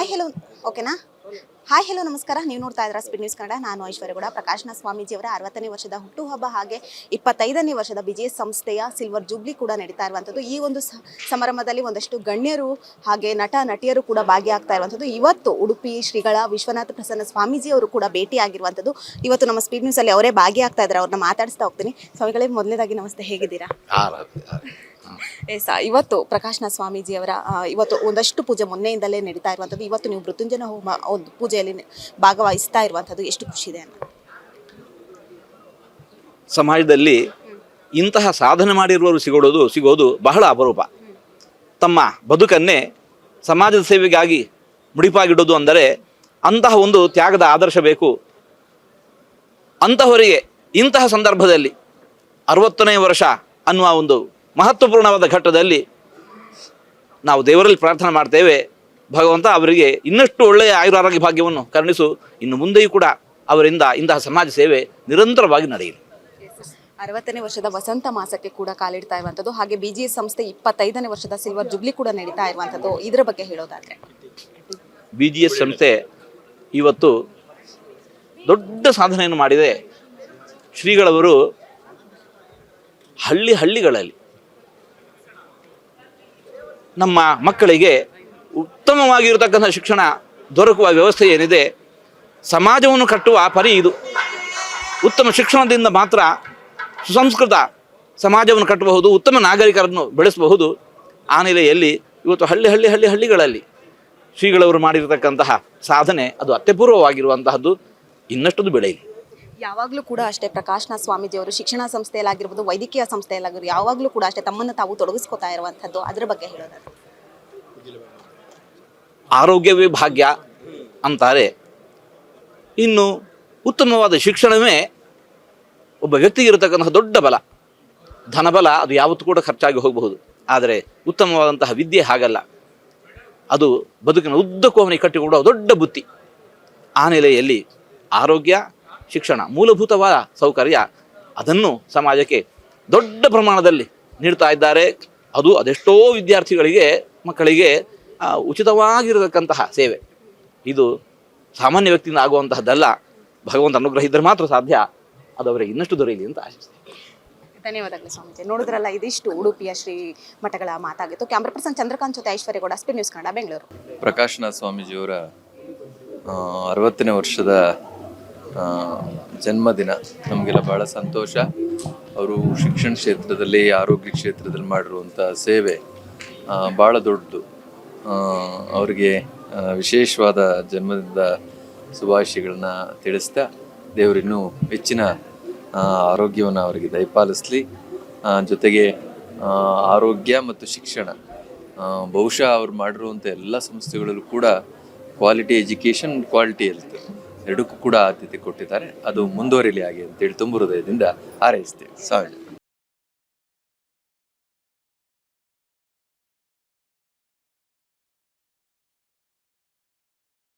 Hi hello ಓಕೆನಾ hi hello ನಮಸ್ಕಾರ. ನೀವು ನೋಡ್ತಾ ಇದ್ದೀರಾ ಸ್ಪೀಡ್ ನ್ಯೂಸ್ ಕನ್ನಡ. ನಾನು ಐಶ್ವರ್ಯಗೌಡ. ಪ್ರಕಾಶನ ಸ್ವಾಮೀಜಿಯವರ 60ನೇ ವರ್ಷದ ಹುಟ್ಟುಹಬ್ಬ ಹಾಗೆ 25ನೇ ವರ್ಷದ BGS ಸಂಸ್ಥೆಯ ಸಿಲ್ವರ್ ಜೂಬ್ಲಿ ಕೂಡ ನಡೀತಾ ಇರುವಂಥದ್ದು. ಈ ಒಂದು ಸಮಾರಂಭದಲ್ಲಿ ಒಂದಷ್ಟು ಗಣ್ಯರು ಹಾಗೆ ನಟ ನಟಿಯರು ಕೂಡ ಭಾಗಿಯಾಗ್ತಾ ಇರುವಂಥದ್ದು. ಇವತ್ತು ಉಡುಪಿ ಶ್ರೀಗಳ ವಿಶ್ವನಾಥ ಪ್ರಸನ್ನ ಸ್ವಾಮೀಜಿಯವರು ಕೂಡ ಭೇಟಿಯಾಗಿರುವಂಥದ್ದು. ಇವತ್ತು ನಮ್ಮ ಸ್ಪೀಡ್ ನ್ಯೂಸಲ್ಲಿ ಅವರೇ ಭಾಗಿಯಾಗ್ತಾ ಇದ್ದಾರೆ. ಅವ್ರನ್ನ ಮಾತಾಡಿಸ್ತಾ ಹೋಗ್ತೀನಿ. ಸ್ವಾಮಿಗಳೇ, ಮೊದಲನೇದಾಗಿ ನಮಸ್ತೆ, ಹೇಗಿದ್ದೀರಾ? ಇವತ್ತು ಪ್ರಕಾಶನ ಸ್ವಾಮೀಜಿಯವರ ಇವತ್ತು ಒಂದಷ್ಟು ಪೂಜೆ ಮೊನ್ನೆಯಿಂದಲೇ ನಡೀತಾ ಇರುವಂಥದ್ದು. ಇವತ್ತು ನೀವು ಮೃತ್ಯುಂಜಯ ಹೋಮ ಒಂದು ಪೂಜೆಯಲ್ಲಿ ಭಾಗವಹಿಸ್ತಾ ಇರುವಂಥದ್ದು ಎಷ್ಟು ಖುಷಿ ಇದೆ ಅಂತ? ಸಮಾಜದಲ್ಲಿ ಇಂತಹ ಸಾಧನೆ ಮಾಡಿರುವವರು ಸಿಗೋದು ಬಹಳ ಅಪರೂಪ. ತಮ್ಮ ಬದುಕನ್ನೇ ಸಮಾಜದ ಸೇವೆಗಾಗಿ ಮುಡಿಪಾಗಿಡೋದು ಅಂದರೆ ಅಂತಹ ಒಂದು ತ್ಯಾಗದ ಆದರ್ಶ ಬೇಕು. ಅಂತಹವರಿಗೆ ಇಂತಹ ಸಂದರ್ಭದಲ್ಲಿ 60ನೇ ವರ್ಷ ಅನ್ನುವ ಒಂದು ಮಹತ್ವಪೂರ್ಣವಾದ ಘಟ್ಟದಲ್ಲಿ ನಾವು ದೇವರಲ್ಲಿ ಪ್ರಾರ್ಥನೆ ಮಾಡ್ತೇವೆ, ಭಗವಂತ ಅವರಿಗೆ ಇನ್ನಷ್ಟು ಒಳ್ಳೆಯ ಆಯುರಾರೋಗ್ಯ ಭಾಗ್ಯವನ್ನು ಕರುಣಿಸು. ಇನ್ನು ಮುಂದೆಯೂ ಕೂಡ ಅವರಿಂದ ಇಂತಹ ಸಮಾಜ ಸೇವೆ ನಿರಂತರವಾಗಿ ನಡೆಯಲಿ. 60ನೇ ವರ್ಷದ ವಸಂತ ಮಾಸಕ್ಕೆ ಕೂಡ ಕಾಲಿಡ್ತಾ ಇರುವಂಥದ್ದು. ಹಾಗೆ BGS ಸಂಸ್ಥೆ 25ನೇ ವರ್ಷದ ಸಿಲ್ವರ್ ಜುಬ್ಲಿ ಕೂಡ ನಡೀತಾ ಇರುವಂಥದ್ದು. ಇದರ ಬಗ್ಗೆ ಹೇಳೋದಾದ್ರೆ, BGS ಸಂಸ್ಥೆ ಇವತ್ತು ದೊಡ್ಡ ಸಾಧನೆಯನ್ನು ಮಾಡಿದೆ. ಶ್ರೀಗಳವರು ಹಳ್ಳಿಗಳಲ್ಲಿ ನಮ್ಮ ಮಕ್ಕಳಿಗೆ ಉತ್ತಮವಾಗಿರತಕ್ಕಂಥ ಶಿಕ್ಷಣ ದೊರಕುವ ವ್ಯವಸ್ಥೆ ಏನಿದೆ, ಸಮಾಜವನ್ನು ಕಟ್ಟುವ ಪರಿ ಇದು. ಉತ್ತಮ ಶಿಕ್ಷಣದಿಂದ ಮಾತ್ರ ಸುಸಂಸ್ಕೃತ ಸಮಾಜವನ್ನು ಕಟ್ಟಬಹುದು, ಉತ್ತಮ ನಾಗರಿಕರನ್ನು ಬೆಳೆಸಬಹುದು. ಆ ನೆಲೆಯಲ್ಲಿ ಇವತ್ತು ಹಳ್ಳಿಗಳಲ್ಲಿ ಶ್ರೀಗಳವರು ಮಾಡಿರತಕ್ಕಂತಹ ಸಾಧನೆ ಅದು ಅತ್ಯಪೂರ್ವವಾಗಿರುವಂತಹದ್ದು. ಇನ್ನಷ್ಟು ಬೆಳೆಯಲಿ. ಯಾವಾಗಲೂ ಕೂಡ ಅಷ್ಟೇ ಪ್ರಕಾಶನ ಸ್ವಾಮೀಜಿಯವರು ಶಿಕ್ಷಣ ಸಂಸ್ಥೆಯಲ್ಲಾಗಿರ್ಬೋದು, ವೈದ್ಯಕೀಯ ಸಂಸ್ಥೆಯಲ್ಲಾಗಿರ್ಬೋದು, ಯಾವಾಗಲೂ ಕೂಡ ಅಷ್ಟೇ ತಮ್ಮನ್ನು ತಾವು ತೊಡಗಿಸ್ಕೊತಾ ಇರುವಂಥದ್ದು. ಅದರ ಬಗ್ಗೆ ಹೇಳೋದಾದ್ರೆ, ಆರೋಗ್ಯವೇ ಭಾಗ್ಯ ಅಂತಾರೆ. ಇನ್ನು ಉತ್ತಮವಾದ ಶಿಕ್ಷಣವೇ ಒಬ್ಬ ವ್ಯಕ್ತಿಗೆ ಇರತಕ್ಕಂತಹ ದೊಡ್ಡ ಬಲ. ಧನಬಲ ಅದು ಯಾವತ್ತೂ ಕೂಡ ಖರ್ಚಾಗಿ ಹೋಗಬಹುದು, ಆದರೆ ಉತ್ತಮವಾದಂತಹ ವಿದ್ಯೆ ಹಾಗಲ್ಲ. ಅದು ಬದುಕಿನ ಉದ್ದಕ್ಕೂ ಅವನಿಗೆ ಕಟ್ಟಿಕೊಡುವ ದೊಡ್ಡ ಬುತ್ತಿ. ಆ ನೆಲೆಯಲ್ಲಿ ಆರೋಗ್ಯ, ಶಿಕ್ಷಣ, ಮೂಲಭೂತವಾದ ಸೌಕರ್ಯ, ಅದನ್ನು ಸಮಾಜಕ್ಕೆ ದೊಡ್ಡ ಪ್ರಮಾಣದಲ್ಲಿ ನೀಡ್ತಾ ಇದ್ದಾರೆ. ಅದೆಷ್ಟೋ ವಿದ್ಯಾರ್ಥಿಗಳಿಗೆ, ಮಕ್ಕಳಿಗೆ ಉಚಿತವಾಗಿರತಕ್ಕಂತಹ ಸೇವೆ. ಇದು ಸಾಮಾನ್ಯ ವ್ಯಕ್ತಿಯಿಂದ ಆಗುವಂತಹದ್ದಲ್ಲ. ಭಗವಂತ ಅನುಗ್ರಹ ಇದ್ದರೆ ಮಾತ್ರ ಸಾಧ್ಯ. ಅದು ಅವರಿಗೆ ಇನ್ನಷ್ಟು ದೊರೆಯಲಿ ಅಂತ ಆಶಿಸ್ತೇನೆ. ಧನ್ಯವಾದಗಳು ಸ್ವಾಮೀಜಿ. ನೋಡಿದ್ರಲ್ಲ, ಇದಿಷ್ಟು ಉಡುಪಿಯ ಶ್ರೀ ಮಠಗಳ ಮಾತಾಗಿತ್ತು. ಕ್ಯಾಮ್ರಾ ಪರ್ಸನ್ ಚಂದ್ರಕಾಂತ್ ಜೊತೆ ಐಶ್ವರ್ಯಗೌಡ, ಸ್ಪೀಡ್ ನ್ಯೂಸ್ ಕನ್ನಡ, ಬೆಂಗಳೂರು. ಪ್ರಕಾಶನ ಸ್ವಾಮೀಜಿಯವರ 60ನೇ ವರ್ಷದ ಜನ್ಮದಿನ ನಮಗೆಲ್ಲ ಭಾಳ ಸಂತೋಷ. ಅವರು ಶಿಕ್ಷಣ ಕ್ಷೇತ್ರದಲ್ಲಿ, ಆರೋಗ್ಯ ಕ್ಷೇತ್ರದಲ್ಲಿ ಮಾಡಿರುವಂಥ ಸೇವೆ ಭಾಳ ದೊಡ್ಡದು. ಅವರಿಗೆ ವಿಶೇಷವಾದ ಜನ್ಮದಿನದ ಶುಭಾಶಯಗಳನ್ನ ತಿಳಿಸ್ತಾ, ದೇವರಿನ್ನೂ ಹೆಚ್ಚಿನ ಆರೋಗ್ಯವನ್ನು ಅವರಿಗೆ ದಯಪಾಲಿಸಲಿ. ಜೊತೆಗೆ ಆರೋಗ್ಯ ಮತ್ತು ಶಿಕ್ಷಣ, ಬಹುಶಃ ಅವ್ರು ಮಾಡಿರುವಂಥ ಎಲ್ಲ ಸಂಸ್ಥೆಗಳಲ್ಲೂ ಕೂಡ ಕ್ವಾಲಿಟಿ ಎಜುಕೇಷನ್, ಕ್ವಾಲಿಟಿ ಹೆಲ್ತ್ ಎರಡಕ್ಕೂ ಕೂಡ ಆದ್ಯತೆ ಕೊಟ್ಟಿದ್ದಾರೆ. ಅದು ಮುಂದುವರಿಲಿ ಹಾಗೆ ಅಂತೇಳಿ ತುಂಬ ಹೃದಯದಿಂದ ಹಾರೈಸ್ತೇವೆ. ಸ್ವಾಮೀಜಿ.